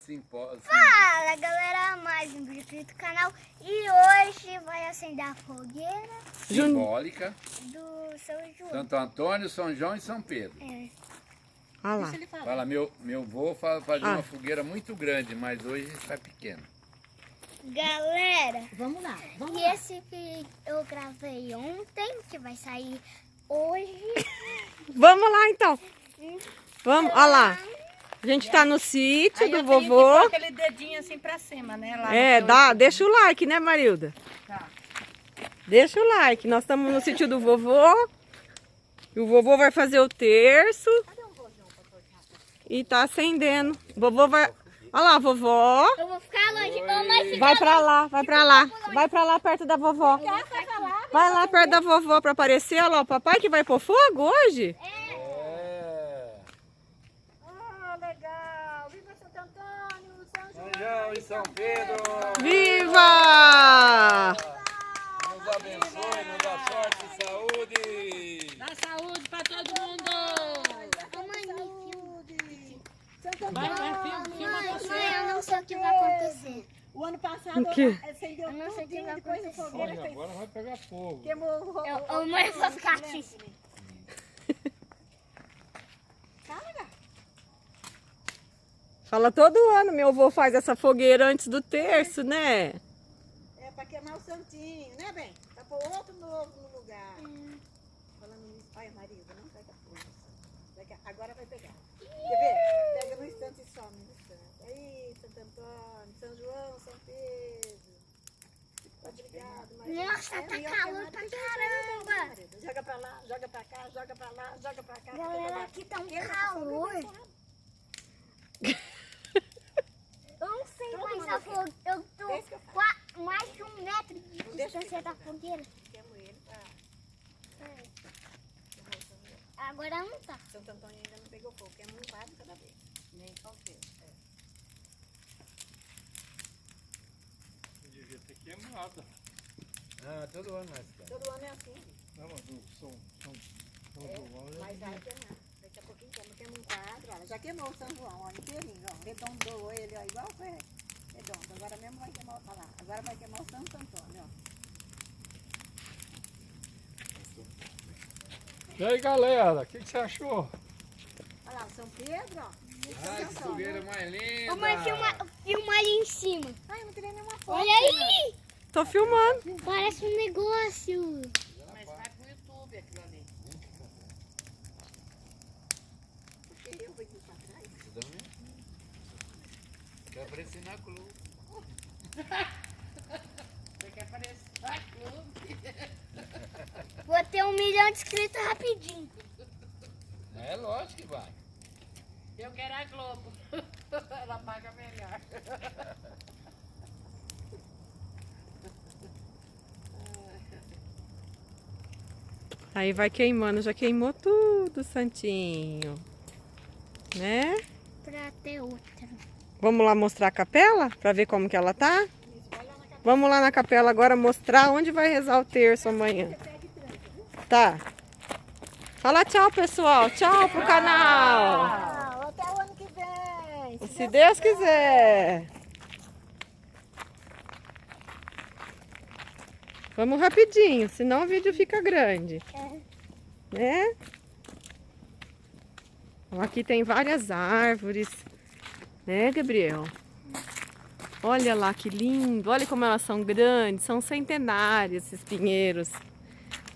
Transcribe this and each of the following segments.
Fala galera, mais um vídeo aqui do canal. E hoje vai acender a fogueira simbólica do São João. Santo Antônio, São João e São Pedro. É. Olha lá. Fala, meu avô fazia uma fogueira muito grande, mas hoje está pequeno. Galera, Vamos lá. e esse vídeo eu gravei ontem, que vai sair hoje. Vamos lá então. Vamos, olha lá. A gente tá no sítio do vovô. Aquele dedinho assim pra cima, né? Deixa o like, né, Marilda? Tá. Deixa o like. Nós estamos no sítio do vovô. E o vovô vai fazer o terço. E tá acendendo. O vovô vai... Olha lá, vovó. Eu vou ficar longe. Ô, mãe, Vai pra lá, vai pra lá. Vai pra lá perto da vovó. Vai lá perto da vovó pra aparecer. Olha lá, o papai que vai pôr fogo hoje. Legal! Viva Santo Antônio, São São João e São Pedro! Viva! Nos abençoe, nos dá sorte e saúde! Dá saúde pra todo mundo! Santo Vai, filma você. Mãe, eu não sei o que vai acontecer. O ano passado O quê? acendeu Eu não sei o que vai depois a acontecer. fogueira fez. Agora vai pegar fogo. Queimou o Eu, mãe, eu vou ficar aqui. Fala todo ano, meu avô faz essa fogueira antes do terço, né? É pra queimar o santinho, né, bem? Pra pôr outro novo no lugar. Falando nisso, ai, marido, não pega fogo. Agora vai pegar. Quer ver? Pega no instante e some no instante. Aí, Santo Antônio, São João, São Pedro. Obrigado, marido. Nossa, tá calor pra caramba. Marido, joga pra lá, joga pra cá, joga pra lá, joga pra cá. Galera, aqui tá um calor. Eu não sei mais a fogueira. Eu tô mais de 1 metro de distância da fogueira. Queimo ele pra... Agora não tá. Santo Antônio ainda não pegou fogo, queima um quadro cada vez. Nem São Pedro. Devia ter queimado. Ah, todo ano nós estamos. Todo ano é assim. Não, mas o São João Mas vai queimar. Daqui a pouquinho queima um quadro. Olha, já queimou o São João, ó, inteirinho, ó. Arredondou ele, ó, igual foi redondo. Agora mesmo vai queimar, olha lá. Agora vai queimar o Santo Antônio, ó. E aí, galera, o que você achou? Olha lá, o São Pedro, ó. E o Ai, Santo que Antônio. fogueira mais linda! Ô, mãe, filma ali em cima. Ai, eu não tirei nenhuma foto. Olha aí. Tô filmando. Parece um negócio. Mas vai pro YouTube aquilo ali. Porque eu vou aqui pra trás. Quer aparecer na Globo. Você quer aparecer no clube? Vou ter 1 milhão de inscritos rapidinho. É lógico que vai. Eu quero a Globo. Ela paga melhor. Aí vai queimando, já queimou tudo, santinho. Né? Pra ter outra. Vamos lá mostrar a capela pra ver como que ela tá? Vamos lá na capela agora mostrar onde vai rezar o terço amanhã. Tá. Fala tchau, pessoal. Tchau pro canal. Até o ano que vem. Se Deus quiser. Vamos rapidinho, senão o vídeo fica grande. Né? Ó, aqui tem várias árvores. Né, Gabriel? Olha lá que lindo. Olha como elas são grandes. São centenários esses pinheiros.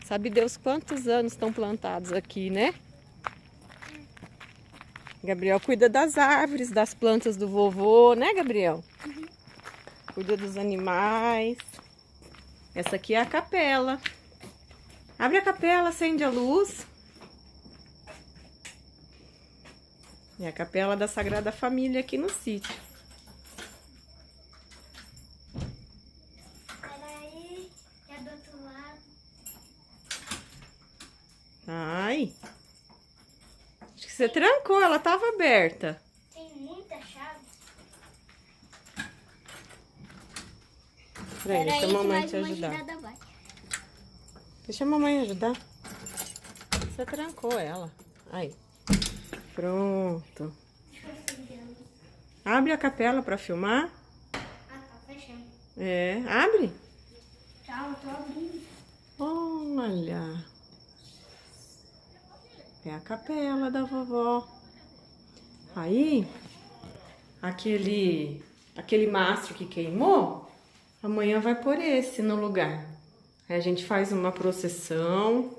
Sabe Deus quantos anos estão plantados aqui, né? Gabriel cuida das árvores, das plantas do vovô, né, Gabriel? Cuida dos animais. Essa aqui é a capela. Abre a capela, acende a luz. É a capela da Sagrada Família aqui no sítio. Peraí, é do outro lado. Ai. Acho que você trancou, ela estava aberta. Tem muita chave. Peraí, deixa a que mamãe mais te uma ajudar. girada vai. Deixa a mamãe ajudar. Você trancou ela. Aí. Pronto. Abre a capela para filmar. Ah, tá fechando. É, abre. Tchau, tô abrindo. Olha. É a capela da vovó. Aí, aquele mastro que queimou, amanhã vai pôr esse no lugar. Aí a gente faz uma procissão,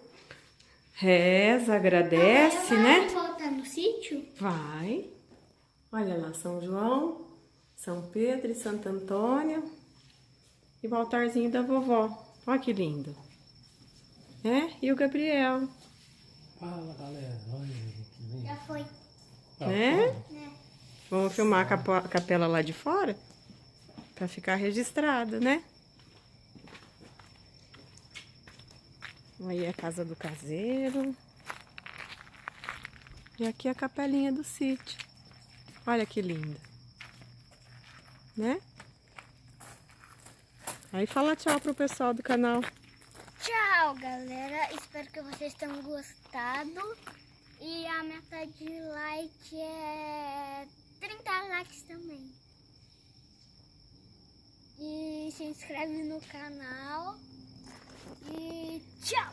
reza, agradece, né? Vai voltar no sítio? Vai. Olha lá, São João, São Pedro e Santo Antônio. E o altarzinho da vovó. Olha que lindo. É? E o Gabriel. Fala, galera. Olha que lindo. Já foi. Né? Né? Vamos filmar a capela lá de fora? Pra ficar registrado, né? Aí é a casa do caseiro. E aqui é a capelinha do sítio. Olha que linda. Né? Aí fala tchau pro pessoal do canal. Tchau, galera. Espero que vocês tenham gostado. E a meta de like é 30 likes também. E se inscreve no canal. E tchau!